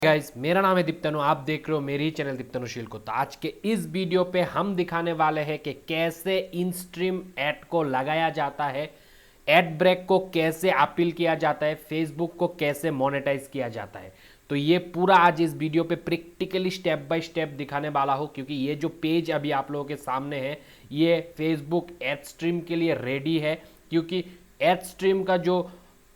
Guys, मेरा नाम है दीप्तनु। आप देख रहे हो मेरी ही चैनल दीप्तनुशील को। तो आज के इस वीडियो पे हम दिखाने वाले हैं कि कैसे इन स्ट्रीम ऐड को लगाया जाता है, एड ब्रेक को कैसे अपील किया जाता है, फेसबुक को कैसे मोनेटाइज किया जाता है। तो ये पूरा आज इस वीडियो पे प्रैक्टिकली स्टेप बाय स्टेप दिखाने वाला हूँ, क्योंकि ये जो पेज अभी आप लोगों के सामने है ये फेसबुक एड स्ट्रीम के लिए रेडी है, क्योंकि एड स्ट्रीम का जो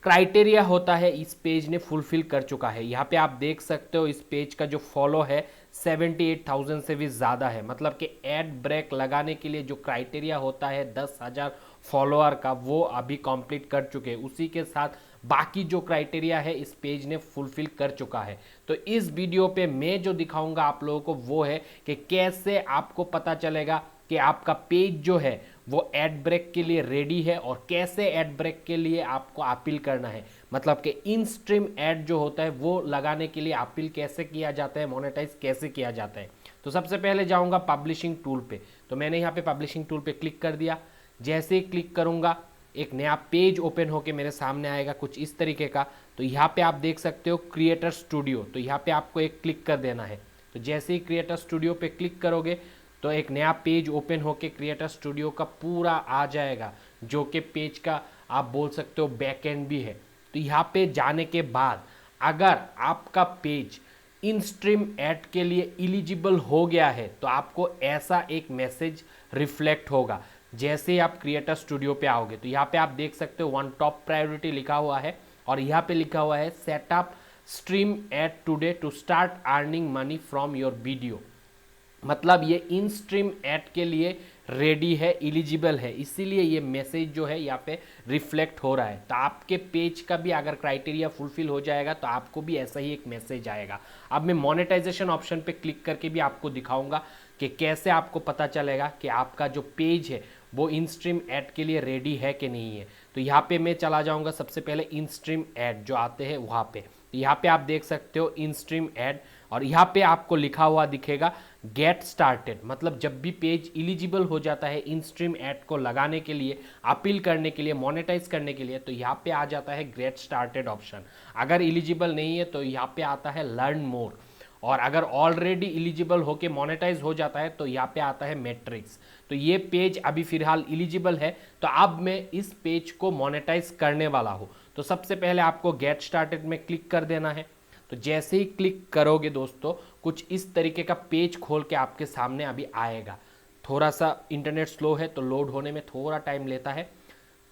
क्राइटेरिया होता है इस पेज ने फुलफिल कर चुका है। यहाँ पे आप देख सकते हो इस पेज का जो फॉलो है 78,000 से भी ज़्यादा है। मतलब कि एड ब्रेक लगाने के लिए जो क्राइटेरिया होता है 10,000 फॉलोअर का, वो अभी कंप्लीट कर चुके हैं। उसी के साथ बाकी जो क्राइटेरिया है इस पेज ने फुलफिल कर चुका है। तो इस वीडियो पे मैं जो दिखाऊंगा आप लोगों को वो है कि कैसे आपको पता चलेगा कि आपका पेज जो है वो एड ब्रेक के लिए रेडी है और कैसे एड ब्रेक के लिए आपको अपील करना है। मतलब कि इन स्ट्रीम एड जो होता है वो लगाने के लिए अपील कैसे किया जाता है, मोनेटाइज कैसे किया जाता है। तो सबसे पहले जाऊंगा पब्लिशिंग टूल पे। तो मैंने यहाँ पे पब्लिशिंग टूल पे क्लिक कर दिया। जैसे ही क्लिक करूंगा एक नया पेज ओपन होके मेरे सामने आएगा कुछ इस तरीके का। तो यहाँ पे आप देख सकते हो क्रिएटर स्टूडियो। तो यहाँ पे आपको एक क्लिक कर देना है। तो जैसे ही क्रिएटर स्टूडियो पे क्लिक करोगे तो एक नया पेज ओपन होके क्रिएटर स्टूडियो का पूरा आ जाएगा, जो कि पेज का आप बोल सकते हो बैक एंड भी है। तो यहाँ पे जाने के बाद अगर आपका पेज इन स्ट्रीम ऐड के लिए एलिजिबल हो गया है तो आपको ऐसा एक मैसेज रिफ्लेक्ट होगा। जैसे ही आप क्रिएटर स्टूडियो पे आओगे तो यहाँ पे आप देख सकते हो वन टॉप प्रायोरिटी लिखा हुआ है और यहाँ पे लिखा हुआ है setup stream ad today to start earning money from your video. मतलब ये इन स्ट्रीम ऐड के लिए रेडी है, एलिजिबल है, इसीलिए ये मैसेज जो है यहाँ पे रिफ्लेक्ट हो रहा है। तो आपके पेज का भी अगर क्राइटेरिया फुलफिल हो जाएगा तो आपको भी ऐसा ही एक मैसेज आएगा। अब मैं मोनेटाइजेशन ऑप्शन पे क्लिक करके भी आपको दिखाऊंगा कि कैसे आपको पता चलेगा कि आपका जो पेज है वो इन स्ट्रीम ऐड के लिए रेडी है कि नहीं है। तो यहाँ पे मैं चला जाऊँगा सबसे पहले इन स्ट्रीम ऐड जो आते हैं वहाँ पे। तो यहाँ पे आप देख सकते हो इन स्ट्रीम ऐड और यहाँ पे आपको लिखा हुआ दिखेगा गेट स्टार्टेड। मतलब जब भी पेज एलिजिबल हो जाता है इन स्ट्रीम ऐड को लगाने के लिए, अपील करने के लिए, मोनेटाइज करने के लिए, तो यहाँ पे आ जाता है गेट स्टार्टेड ऑप्शन। अगर एलिजिबल नहीं है तो यहाँ पे आता है लर्न मोर, और अगर ऑलरेडी एलिजिबल होके मोनेटाइज हो जाता है तो यहाँ पे आता है मैट्रिक्स। तो ये पेज अभी फिलहाल एलिजिबल है, तो अब मैं इस पेज को मोनेटाइज करने वाला हूँ। तो सबसे पहले आपको गेट स्टार्टेड में क्लिक कर देना है। तो जैसे ही क्लिक करोगे दोस्तों कुछ इस तरीके का पेज खोल के आपके सामने अभी आएगा। थोड़ा सा इंटरनेट स्लो है तो लोड होने में थोड़ा टाइम लेता है।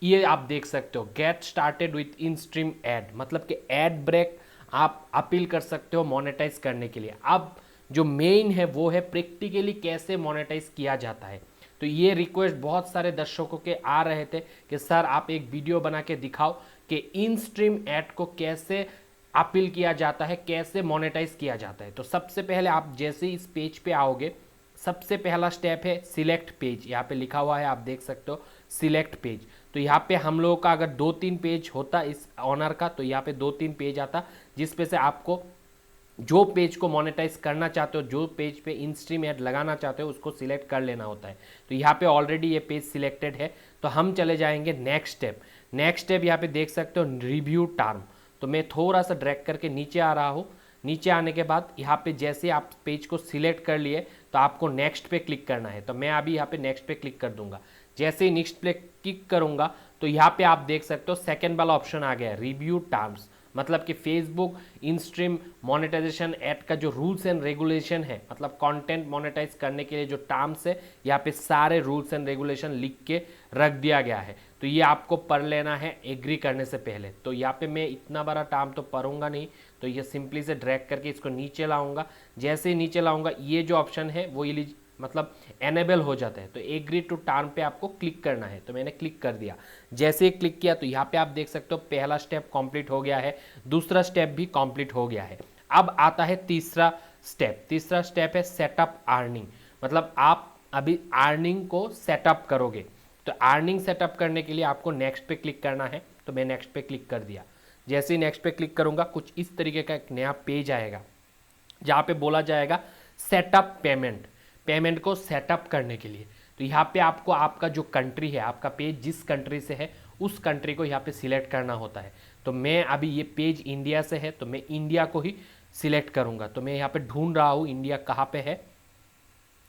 ये आप देख सकते हो get started with in stream add, मतलब कि ऐड ब्रेक आप अपील कर सकते हो मोनेटाइज करने के लिए। अब जो मेन है वो है प्रैक्टिकली कैसे मोनेटाइज किया जाता है। तो ये रिक्वेस्ट बहुत सारे दर्शकों के आ रहे थे कि सर आप एक वीडियो बना के दिखाओ कि इन स्ट्रीम ऐड को कैसे अपील किया जाता है, कैसे मोनेटाइज किया जाता है। तो सबसे पहले आप जैसे इस पेज पे आओगे सबसे पहला स्टेप है सिलेक्ट पेज। यहाँ पे लिखा हुआ है आप देख सकते हो सिलेक्ट पेज। तो यहाँ पे हम लोगों का अगर 2-3 पेज होता इस ऑनर का तो यहाँ पे 2-3 पेज आता, जिस पे से आपको जो पेज को मोनेटाइज करना चाहते हो, जो पेज पे इन स्ट्रीम ऐड लगाना चाहते हो उसको सिलेक्ट कर लेना होता है। तो यहाँ पे ऑलरेडी ये पेज सिलेक्टेड है। तो हम चले जाएंगे नेक्स्ट स्टेप। नेक्स्ट स्टेप यहाँ पे देख सकते हो रिव्यू टर्म। तो मैं थोड़ा सा ड्रैग करके नीचे आ रहा हूँ। नीचे आने के बाद यहाँ पे जैसे आप पेज को सिलेक्ट कर लिए तो आपको नेक्स्ट पे क्लिक करना है। तो मैं अभी यहाँ पे नेक्स्ट पे क्लिक कर दूंगा। जैसे ही नेक्स्ट पे क्लिक करूंगा तो यहाँ पे आप देख सकते हो सेकेंड वाला ऑप्शन आ गया रिव्यू टर्म्स। मतलब कि Facebook in stream monetization ad का जो रूल्स एंड रेगुलेशन है, मतलब कंटेंट मोनेटाइज करने के लिए जो टर्म्स है यहाँ पे सारे रूल्स एंड रेगुलेशन लिख के रख दिया गया है। तो ये आपको पढ़ लेना है एग्री करने से पहले। तो यहाँ पे मैं इतना बड़ा टर्म तो पढ़ूंगा नहीं, तो ये सिंपली से ड्रैग करके इसको नीचे लाऊंगा। जैसे ही नीचे लाऊंगा ये जो ऑप्शन है वो मतलब एनेबल हो जाता है। तो एग्री टू टर्म पे आपको क्लिक करना है। तो मैंने क्लिक कर दिया। जैसे ही क्लिक किया तो यहाँ पे आप देख सकते हो पहला स्टेप कंप्लीट हो गया है, दूसरा स्टेप भी कंप्लीट हो गया है। अब आता है तीसरा स्टेप। तीसरा स्टेप है सेटअप अर्निंग। मतलब आप अभी अर्निंग को सेटअप करोगे। तो अर्निंग सेटअप करने के लिए आपको नेक्स्ट पे क्लिक करना है। तो मैं नेक्स्ट पे क्लिक कर दिया। जैसे ही नेक्स्ट पे क्लिक करूंगा कुछ इस तरीके का एक नया पेज आएगा जहाँ पे बोला जाएगा सेटअप पेमेंट। पेमेंट को सेटअप करने के लिए तो यहाँ पे आपको आपका जो कंट्री है, आपका पेज जिस कंट्री से है उस कंट्री को यहाँ पे सिलेक्ट करना होता है। तो मैं अभी ये पेज इंडिया से है तो मैं इंडिया को ही सिलेक्ट करूँगा। तो मैं यहाँ पे ढूंढ रहा हूँ इंडिया कहाँ पे है,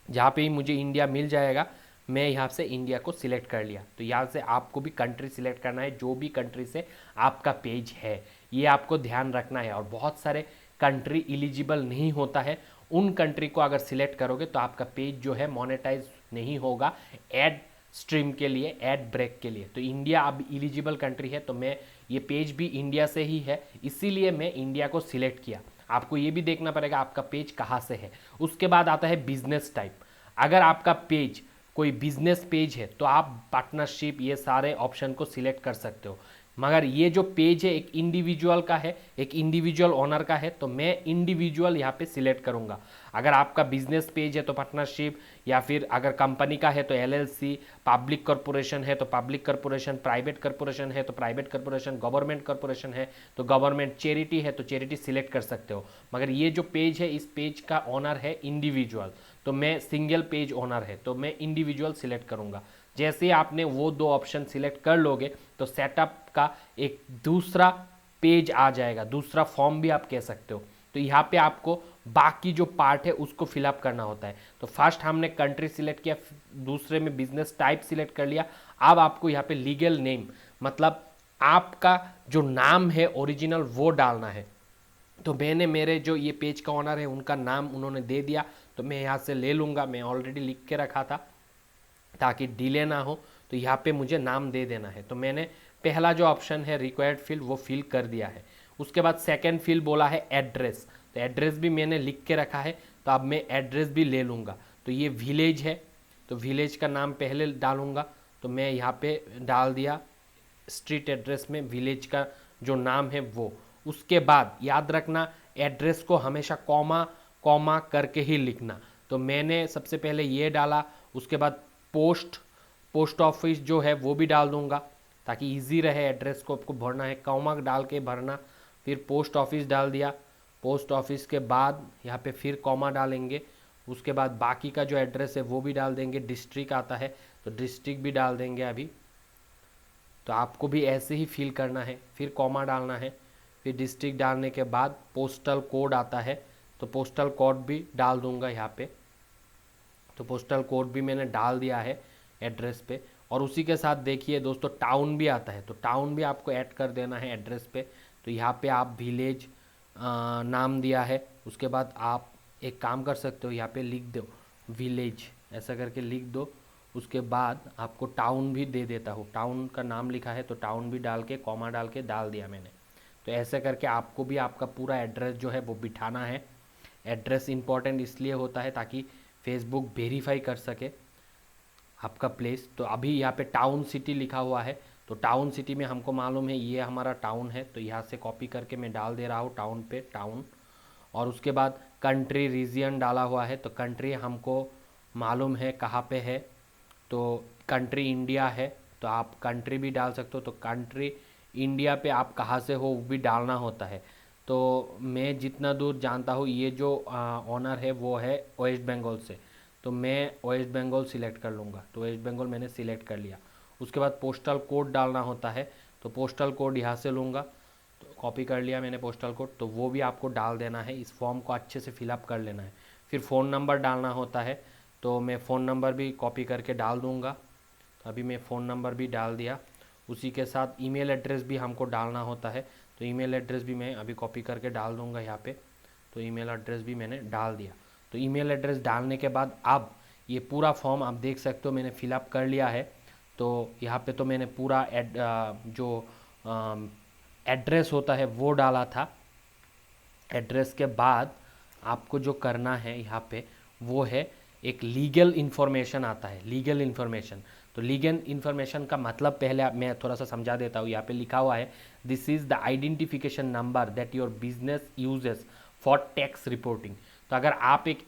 जहाँ पे ही मुझे इंडिया मिल जाएगा मैं यहाँ से इंडिया को सिलेक्ट कर लिया। तो यहाँ से आपको भी कंट्री सिलेक्ट करना है, जो भी कंट्री से आपका पेज है, ये आपको ध्यान रखना है। और बहुत सारे कंट्री एलिजिबल नहीं होता है, उन कंट्री को अगर सिलेक्ट करोगे तो आपका पेज जो है मोनेटाइज नहीं होगा एड स्ट्रीम के लिए, एड ब्रेक के लिए। तो इंडिया अब एलिजिबल कंट्री है, तो मैं ये पेज भी इंडिया से ही है, इसीलिए मैं इंडिया को सिलेक्ट किया। आपको ये भी देखना पड़ेगा आपका पेज कहाँ से है। उसके बाद आता है बिजनेस टाइप। अगर आपका पेज कोई बिजनेस पेज है तो आप पार्टनरशिप ये सारे ऑप्शन को सिलेक्ट कर सकते हो। मगर ये जो पेज है एक इंडिविजुअल का है, एक इंडिविजुअल ओनर का है, तो मैं इंडिविजुअल यहाँ पे सिलेक्ट करूँगा। अगर आपका बिजनेस पेज है तो पार्टनरशिप, या फिर अगर कंपनी का है तो एलएलसी, पब्लिक कॉर्पोरेशन है तो पब्लिक कॉर्पोरेशन, प्राइवेट कॉर्पोरेशन है तो प्राइवेट कॉर्पोरेशन, गवर्नमेंट कॉर्पोरेशन है तो गवर्नमेंट, चैरिटी है तो चैरिटी सिलेक्ट कर सकते हो। मगर ये जो पेज है इस पेज का ओनर है इंडिविजुअल, तो मैं सिंगल पेज ओनर है तो मैं इंडिविजुअल सिलेक्ट करूँगा। जैसे आपने वो दो ऑप्शन सिलेक्ट कर लोगे तो सेटअप का एक दूसरा पेज आ जाएगा, दूसरा फॉर्म भी आप कह सकते हो। तो यहाँ पे आपको बाकी जो पार्ट है उसको फिलअप करना होता है। तो फर्स्ट हमने कंट्री सिलेक्ट किया, दूसरे में बिजनेस टाइप सिलेक्ट कर लिया। अब आपको यहाँ पे लीगल नेम, मतलब आपका जो नाम है ओरिजिनल वो डालना है। तो मैंने मेरे जो ये पेज का ओनर है उनका नाम उन्होंने दे दिया, तो मैं यहाँ से ले लूँगा। मैं ऑलरेडी लिख के रखा था ताकि डिले ना हो, तो यहाँ पे मुझे नाम दे देना है। तो मैंने पहला जो ऑप्शन है रिक्वायर्ड फील्ड वो फिल कर दिया है। उसके बाद सेकंड फील्ड बोला है एड्रेस, तो एड्रेस भी मैंने लिख के रखा है, तो अब मैं एड्रेस भी ले लूँगा। तो ये विलेज है, तो विलेज का नाम पहले डालूँगा, तो मैं यहाँ पे डाल दिया स्ट्रीट एड्रेस में विलेज का जो नाम है वो। उसके बाद याद रखना एड्रेस को हमेशा कॉमा कॉमा करके ही लिखना। तो मैंने सबसे पहले ये डाला, उसके बाद पोस्ट ऑफिस जो है वो भी डाल दूंगा ताकि इजी रहे, एड्रेस को आपको भरना है कॉमा डाल के भरना। फिर पोस्ट ऑफिस डाल दिया, पोस्ट ऑफिस के बाद यहाँ पे फिर कॉमा डालेंगे। उसके बाद बाकी का जो एड्रेस है वो भी डाल देंगे। डिस्ट्रिक्ट आता है तो डिस्ट्रिक्ट भी डाल देंगे अभी। तो आपको भी ऐसे ही फिल करना है, फिर कॉमा डालना है, फिर डिस्ट्रिक्ट डालने के बाद पोस्टल कोड आता है तो पोस्टल कोड भी डाल दूंगा यहाँ पे। तो पोस्टल कोड भी मैंने डाल दिया है एड्रेस पे। और उसी के साथ देखिए दोस्तों टाउन भी आता है, तो टाउन भी आपको ऐड कर देना है एड्रेस पे। तो यहाँ पे आप विलेज नाम दिया है, उसके बाद आप एक काम कर सकते हो, यहाँ पे लिख दो विलेज, ऐसा करके लिख दो। उसके बाद आपको टाउन भी दे देता हूँ, टाउन का नाम लिखा है तो टाउन भी डाल के कॉमा डाल के डाल दिया मैंने। तो ऐसे करके आपको भी आपका पूरा एड्रेस जो है वो बिठाना है। एड्रेस इंपॉर्टेंट इसलिए होता है ताकि फेसबुक वेरीफाई कर सके आपका प्लेस। तो अभी यहाँ पे टाउन सिटी लिखा हुआ है, तो टाउन सिटी में हमको मालूम है ये हमारा टाउन है, तो यहाँ से कॉपी करके मैं डाल दे रहा हूँ टाउन पे टाउन। और उसके बाद कंट्री रीजियन डाला हुआ है, तो कंट्री हमको मालूम है कहाँ पे है, तो कंट्री इंडिया है, तो आप कंट्री भी डाल सकते हो। तो कंट्री इंडिया पे आप कहाँ से हो वो भी डालना होता है। तो मैं जितना दूर जानता हूँ ये जो ऑनर है वो है वेस्ट बंगाल से, तो मैं वेस्ट बंगाल सिलेक्ट कर लूँगा। तो वेस्ट बंगाल मैंने सिलेक्ट कर लिया। उसके बाद पोस्टल कोड डालना होता है, तो पोस्टल कोड यहाँ से लूँगा, तो कॉपी कर लिया मैंने पोस्टल कोड, तो वो भी आपको डाल देना है। इस फॉर्म को अच्छे से फिलअप कर लेना है। फिर फ़ोन नंबर डालना होता है, तो मैं फ़ोन नंबर भी कॉपी करके डाल दूँगा। तो अभी मैं फ़ोन नंबर भी डाल दिया। उसी के साथ ईमेल एड्रेस भी हमको डालना होता है, तो ईमेल एड्रेस भी मैं अभी कॉपी करके डाल दूँगा यहाँ पे। तो ईमेल एड्रेस भी मैंने डाल दिया। तो ईमेल एड्रेस डालने के बाद अब ये पूरा फॉर्म आप देख सकते हो मैंने फिलअप कर लिया है। तो यहाँ पे तो मैंने पूरा एड्रेस होता है वो डाला था। एड्रेस के बाद आपको जो करना है यहाँ पे वो है एक लीगल इन्फॉर्मेशन आता है, लीगल इन्फॉर्मेशन। तो लीगल इन्फॉर्मेशन का मतलब पहले मैं थोड़ा सा समझा देता हूँ। यहाँ पे लिखा हुआ है this is the identification number that your business uses for tax reporting. तो अगर आप एक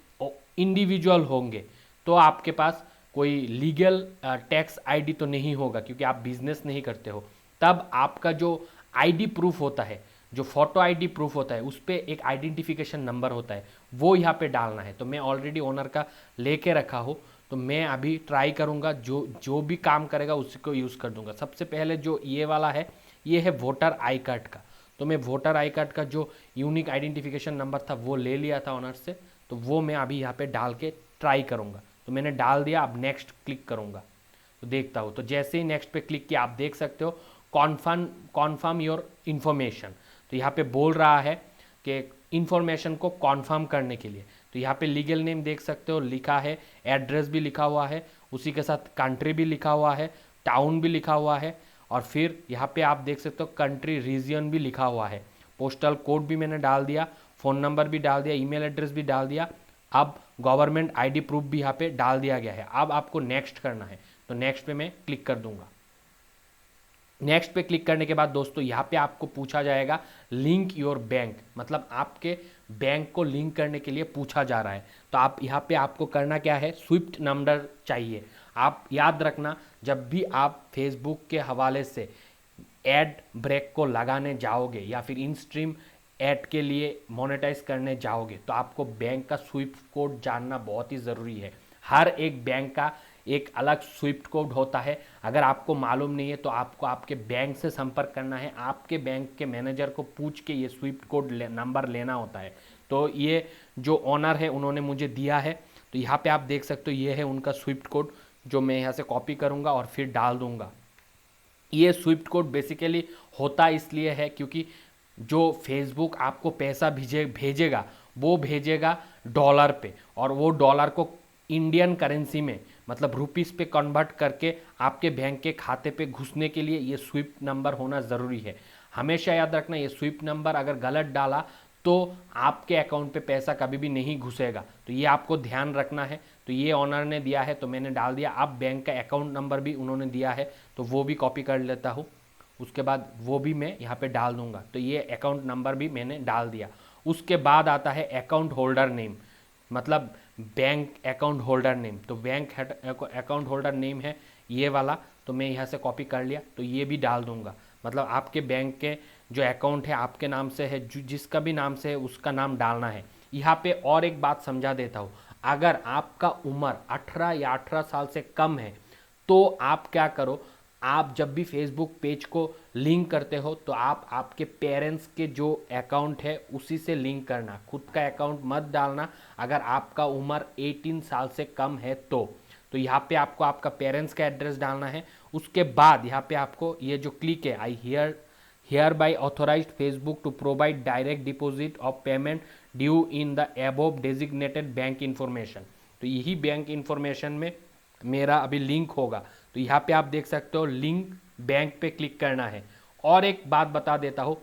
इंडिविजुअल होंगे तो आपके पास कोई लीगल टैक्स आईडी तो नहीं होगा क्योंकि आप बिजनेस नहीं करते हो। तब आपका जो आईडी प्रूफ होता है, जो फोटो आईडी प्रूफ होता है, उस पर एक आइडेंटिफिकेशन नंबर होता है, वो यहाँ पे डालना है। तो मैं ऑलरेडी ओनर का लेके रखा हूँ, तो मैं अभी ट्राई करूँगा, जो भी काम करेगा उसी को यूज़ कर दूंगा। सबसे पहले जो ये वाला है ये है वोटर आई कार्ड का। तो मैं वोटर आई कार्ड का जो यूनिक आइडेंटिफिकेशन नंबर था वो ले लिया था ऑनर से, तो वो मैं अभी यहाँ पे डाल के ट्राई करूँगा। तो मैंने डाल दिया, अब नेक्स्ट क्लिक करूँगा तो देखता हूँ। तो जैसे ही नेक्स्ट पे क्लिक किया आप देख सकते हो कॉन्फर्म योर इन्फॉर्मेशन। तो यहाँ पे बोल रहा है कि इन्फॉर्मेशन को कॉन्फर्म करने के लिए। तो यहाँ पे लीगल नेम देख सकते हो लिखा है, एड्रेस भी लिखा हुआ है, उसी के साथ कंट्री भी लिखा हुआ है, टाउन भी लिखा हुआ है, और फिर यहाँ पे आप देख सकते हो कंट्री रीजन भी लिखा हुआ है। पोस्टल कोड भी मैंने डाल दिया, फ़ोन नंबर भी डाल दिया, ईमेल एड्रेस भी डाल दिया। अब गवर्नमेंट आईडी प्रूफ भी यहाँ पे डाल दिया गया है। अब आपको नेक्स्ट करना है, तो नेक्स्ट पे मैं क्लिक कर दूंगा। नेक्स्ट पे क्लिक करने के बाद दोस्तों यहाँ पे आपको पूछा जाएगा लिंक योर बैंक, मतलब आपके बैंक को लिंक करने के लिए पूछा जा रहा है। तो आप यहाँ पे आपको करना क्या है, स्विफ्ट नंबर चाहिए। आप याद रखना, जब भी आप फेसबुक के हवाले से एड ब्रेक को लगाने जाओगे या फिर इन स्ट्रीम एड के लिए मोनेटाइज करने जाओगे, तो आपको बैंक का स्विफ्ट कोड जानना बहुत ही ज़रूरी है। हर एक बैंक का एक अलग स्विफ्ट कोड होता है। अगर आपको मालूम नहीं है तो आपको आपके बैंक से संपर्क करना है, आपके बैंक के मैनेजर को पूछ के ये स्विफ्ट कोड नंबर लेना होता है। तो ये जो ओनर है उन्होंने मुझे दिया है। तो यहाँ पे आप देख सकते हो ये है उनका स्विफ्ट कोड, जो मैं यहाँ से कॉपी करूँगा और फिर डाल दूँगा। ये स्विफ्ट कोड बेसिकली होता इसलिए है क्योंकि जो फेसबुक आपको पैसा भेजेगा वो भेजेगा डॉलर पे, और वो डॉलर को इंडियन करेंसी में मतलब रुपीस पे कन्वर्ट करके आपके बैंक के खाते पे घुसने के लिए ये स्विफ्ट नंबर होना ज़रूरी है। हमेशा याद रखना, ये स्विफ्ट नंबर अगर गलत डाला तो आपके अकाउंट पे पैसा कभी भी नहीं घुसेगा। तो ये आपको ध्यान रखना है। तो ये ऑनर ने दिया है तो मैंने डाल दिया। अब बैंक का अकाउंट नंबर भी उन्होंने दिया है तो वो भी कॉपी कर लेता हूँ, उसके बाद वो भी मैं यहाँ पे डाल दूंगा। तो ये अकाउंट नंबर भी मैंने डाल दिया। उसके बाद आता है अकाउंट होल्डर नेम, मतलब बैंक अकाउंट होल्डर नेम। तो बैंक अकाउंट होल्डर नेम है ये वाला, तो मैं यहाँ से कॉपी कर लिया, तो ये भी डाल दूंगा। मतलब आपके बैंक के जो अकाउंट है आपके नाम से है, जिसका भी नाम से है उसका नाम डालना है। यहाँ पे और एक बात समझा देता हूँ, अगर आपका उम्र 18 या 18 साल से कम है तो आप क्या करो, आप जब भी फेसबुक पेज को लिंक करते हो तो आप आपके पेरेंट्स के जो अकाउंट है उसी से लिंक करना, खुद का अकाउंट मत डालना अगर आपका उम्र 18 साल से कम है तो यहाँ पे आपको आपका पेरेंट्स का एड्रेस डालना है। उसके बाद यहाँ पे आपको ये जो क्लिक है, I hereby authorized Facebook to provide direct deposit of payment due in the above designated bank information. तो यही बैंक इन्फॉर्मेशन में मेरा अभी लिंक होगा। तो यहाँ पे आप देख सकते हो लिंक बैंक पे क्लिक करना है। और एक बात बता देता हूँ,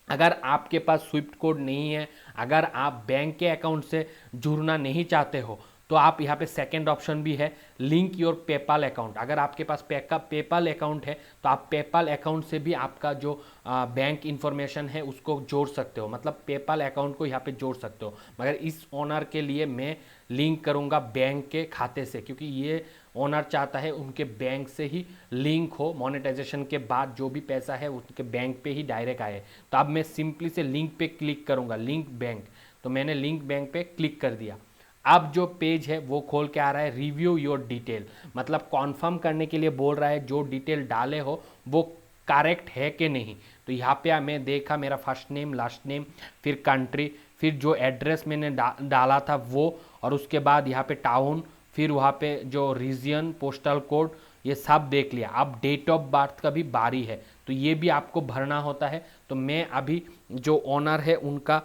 अगर आपके पास स्विफ्ट कोड नहीं है, अगर आप बैंक के अकाउंट से जुड़ना नहीं चाहते हो, तो आप यहाँ पे सेकंड ऑप्शन भी है, लिंक योर पेपाल अकाउंट। अगर आपके पास पेपाल अकाउंट है तो आप पेपाल अकाउंट से भी आपका जो बैंक इन्फॉर्मेशन है उसको जोड़ सकते हो, मतलब पेपाल अकाउंट को यहाँ पे जोड़ सकते हो। मगर इस ओनर के लिए मैं लिंक करूँगा बैंक के खाते से, क्योंकि ये ओनर चाहता है उनके बैंक से ही लिंक हो, मोनेटाइजेशन के बाद जो भी पैसा है उनके बैंक पे ही डायरेक्ट आए। तो अब मैं सिंपली से लिंक पे क्लिक करूँगा, लिंक बैंक। तो मैंने लिंक बैंक पे क्लिक कर दिया। अब जो पेज है वो खोल के आ रहा है रिव्यू योर डिटेल, मतलब कॉन्फर्म करने के लिए बोल रहा है जो डिटेल डाले हो वो करेक्ट है कि नहीं। तो यहाँ पे मैं देखा मेरा फर्स्ट नेम, लास्ट नेम, फिर कंट्री, फिर जो एड्रेस मैंने डाला था वो, और उसके बाद यहाँ पे टाउन, फिर वहाँ पे जो रीजन, पोस्टल कोड, ये सब देख लिया। अब डेट ऑफ बर्थ का भी बारी है, तो ये भी आपको भरना होता है। तो मैं अभी जो ओनर है उनका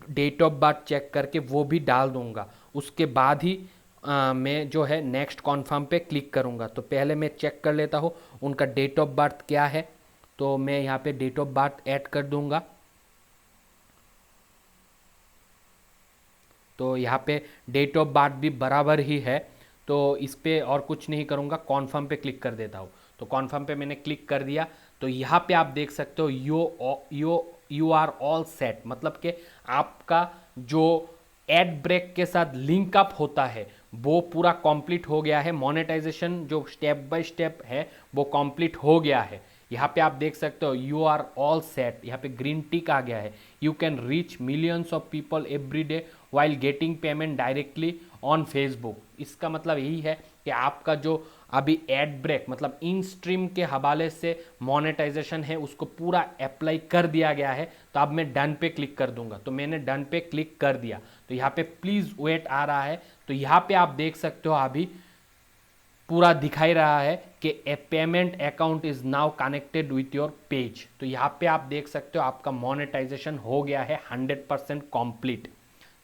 डेट ऑफ बर्थ चेक करके वो भी डाल दूंगा। उसके बाद ही मैं जो है नेक्स्ट कॉन्फर्म पे क्लिक करूंगा। तो पहले मैं चेक कर लेता हूँ उनका डेट ऑफ बर्थ क्या है। तो मैं यहाँ पे डेट ऑफ बर्थ ऐड कर दूंगा। तो यहाँ पे डेट ऑफ बर्थ भी बराबर ही है, तो इस पर और कुछ नहीं करूँगा, कॉन्फर्म पे क्लिक कर देता हूँ। तो कॉन्फर्म पे मैंने क्लिक कर दिया। तो यहाँ पे आप देख सकते हो यू आर ऑल सेट, मतलब कि आपका जो एड ब्रेक के साथ लिंक अप होता है वो पूरा कंप्लीट हो गया है। मोनेटाइजेशन जो स्टेप बाय स्टेप है वो कंप्लीट हो गया है। यहाँ पे आप देख सकते हो यू आर ऑल सेट, यहाँ पे ग्रीन टिक आ गया है। You can reach millions of people every day while getting payment directly on Facebook। इसका मतलब यही है कि आपका जो अभी एड ब्रेक मतलब इन स्ट्रीम के हवाले से मोनेटाइजेशन है उसको पूरा अप्लाई कर दिया गया है। तो अब मैं डन पे क्लिक कर दूंगा। तो मैंने डन पे क्लिक कर दिया। तो यहाँ पे प्लीज वेट आ रहा है। तो यहाँ पे आप देख सकते हो अभी पूरा दिखाई रहा है कि a payment account is now connected with your page. तो यहाँ पे आप देख सकते हो आपका मोनेटाइजेशन हो गया है 100% कंप्लीट।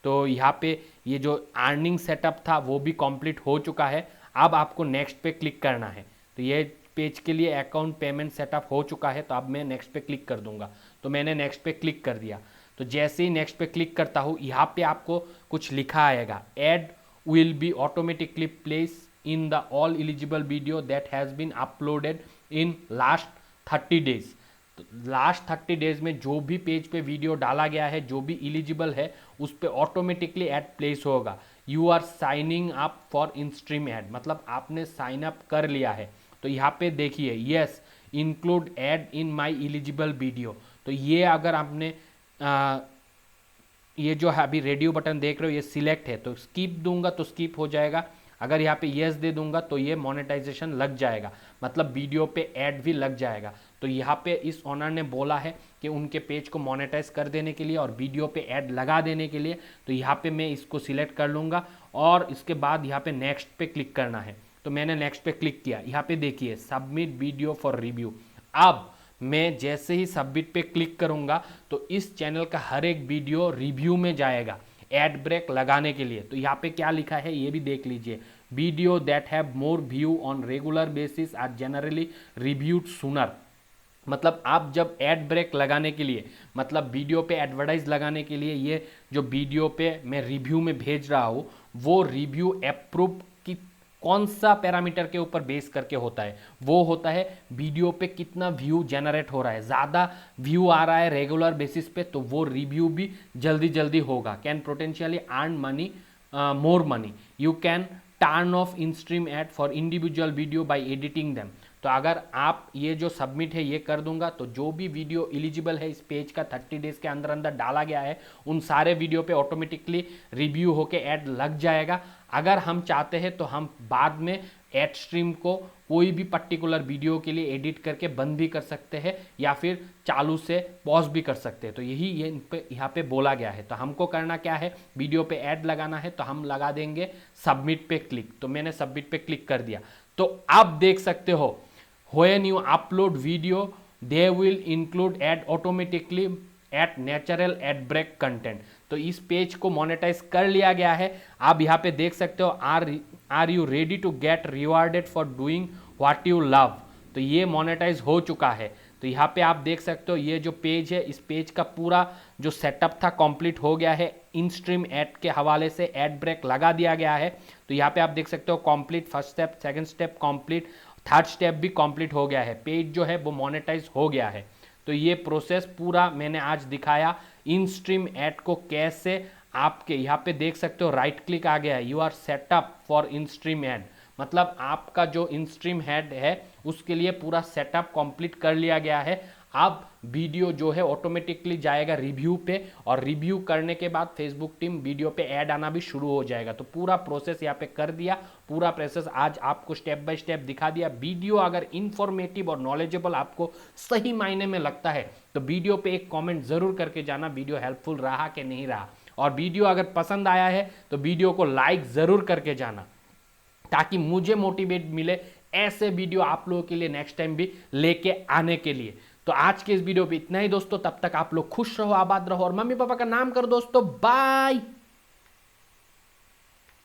तो यहाँ पे ये जो अर्निंग सेटअप था वो भी कंप्लीट हो चुका है। अब आपको नेक्स्ट पे क्लिक करना है। तो ये पेज के लिए अकाउंट पेमेंट सेटअप हो चुका है। तो अब मैं नेक्स्ट पे क्लिक कर दूंगा। तो मैंने नेक्स्ट पे क्लिक कर दिया। तो जैसे ही नेक्स्ट पे क्लिक करता हूँ यहाँ पे आपको कुछ लिखा आएगा, ad will be automatically place in the all eligible video that has been uploaded in last 30 days। तो लास्ट 30 डेज में जो भी पेज पे वीडियो डाला गया है जो भी एलिजिबल है उस पर ऑटोमेटिकली एड प्लेस होगा। You are signing up for instream ad, मतलब आपने साइन अप कर लिया है। तो यहाँ पे देखिए यस इंक्लूड एड इन माई एलिजिबल वीडियो। तो ये अगर आपने ये जो है अभी रेडियो बटन देख रहे हो ये सिलेक्ट है, तो स्किप दूंगा तो स्किप हो जाएगा। अगर यहाँ पे यस दे दूंगा तो ये मोनेटाइजेशन लग जाएगा, मतलब वीडियो पे ऐड भी लग जाएगा। तो यहाँ पे इस ओनर ने बोला है कि उनके पेज को मोनेटाइज कर देने के लिए और वीडियो पे ऐड लगा देने के लिए। तो यहाँ पे मैं इसको सिलेक्ट कर लूँगा और इसके बाद यहाँ पे नेक्स्ट पे क्लिक करना है। तो मैंने नेक्स्ट पे क्लिक किया। यहाँ पे देखिए सबमिट वीडियो फॉर रिव्यू। अब मैं जैसे ही सबमिट पे क्लिक करूँगा तो इस चैनल का हर एक वीडियो रिव्यू में जाएगा एड ब्रेक लगाने के लिए। तो यहाँ पे क्या लिखा है ये भी देख लीजिए, video that have more view on regular basis are generally reviewed sooner. मतलब आप जब एड ब्रेक लगाने के लिए मतलब वीडियो पे एडवर्टाइज लगाने के लिए ये जो वीडियो पे मैं रिव्यू में भेज रहा हूँ वो रिव्यू अप्रूव की कौन सा पैरामीटर के ऊपर बेस करके होता है, वो होता है वीडियो पे कितना व्यू जनरेट हो रहा है। ज़्यादा व्यू आ रहा है रेगुलर बेसिस पे तो वो रिव्यू भी जल्दी जल्दी होगा। Can potentially earn money more money. You can turn off in stream ad for individual video by editing them. तो अगर आप ये जो सबमिट है ये कर दूंगा तो जो भी वीडियो एलिजिबल है इस पेज का 30 डेज के अंदर अंदर डाला गया है उन सारे वीडियो पे ऑटोमेटिकली रिव्यू होके ऐड लग जाएगा। अगर हम चाहते हैं तो हम बाद में एड स्ट्रीम को कोई भी पर्टिकुलर वीडियो के लिए एडिट करके बंद भी कर सकते हैं या फिर चालू से पॉज भी कर सकते हैं। तो यही ये यहाँ पे बोला गया है। तो हमको करना क्या है, वीडियो पे ऐड लगाना है तो हम लगा देंगे सबमिट पे क्लिक। तो मैंने सबमिट पे क्लिक कर दिया। तो आप देख सकते हो when you upload video they will include ad automatically at natural ad break content। तो इस पेज को मोनेटाइज कर लिया गया है। आप यहाँ पे देख सकते हो are you ready to get rewarded for doing what you love. तो ये मोनेटाइज हो चुका है। तो यहाँ पे आप देख सकते हो ये जो पेज है इस पेज का पूरा जो सेटअप था कंप्लीट हो गया है। इन स्ट्रीम एड के हवाले से एड ब्रेक लगा दिया गया है। तो यहाँ पे आप देख सकते हो complete first step, second step complete, third step भी कंप्लीट हो गया है। पेज जो है वो मोनेटाइज हो गया है। तो ये प्रोसेस पूरा मैंने आज दिखाया इन स्ट्रीम एड को कैसे आपके यहाँ पे देख सकते हो राइट क्लिक आ गया है, you are setup for in stream ad. मतलब आपका जो इन स्ट्रीम एड है उसके लिए पूरा सेटअप कंप्लीट कर लिया गया है। अब वीडियो जो है ऑटोमेटिकली जाएगा रिव्यू पे और रिव्यू करने के बाद फेसबुक टीम वीडियो पे ऐड आना भी शुरू हो जाएगा। तो पूरा प्रोसेस यहाँ पे कर दिया। पूरा प्रोसेस आज आपको स्टेप बाय स्टेप दिखा दिया। वीडियो अगर इंफॉर्मेटिव और नॉलेजेबल आपको सही मायने में लगता है तो वीडियो पे एक कॉमेंट जरूर करके जाना वीडियो हेल्पफुल रहा कि नहीं रहा। और वीडियो अगर पसंद आया है तो वीडियो को लाइक जरूर करके जाना ताकि मुझे मोटिवेट मिले ऐसे वीडियो आप लोगों के लिए नेक्स्ट टाइम भी लेके आने के लिए। तो आज के इस वीडियो पे इतना ही दोस्तों। तब तक आप लोग खुश रहो, आबाद रहो और मम्मी पापा का नाम करो दोस्तों। बाय।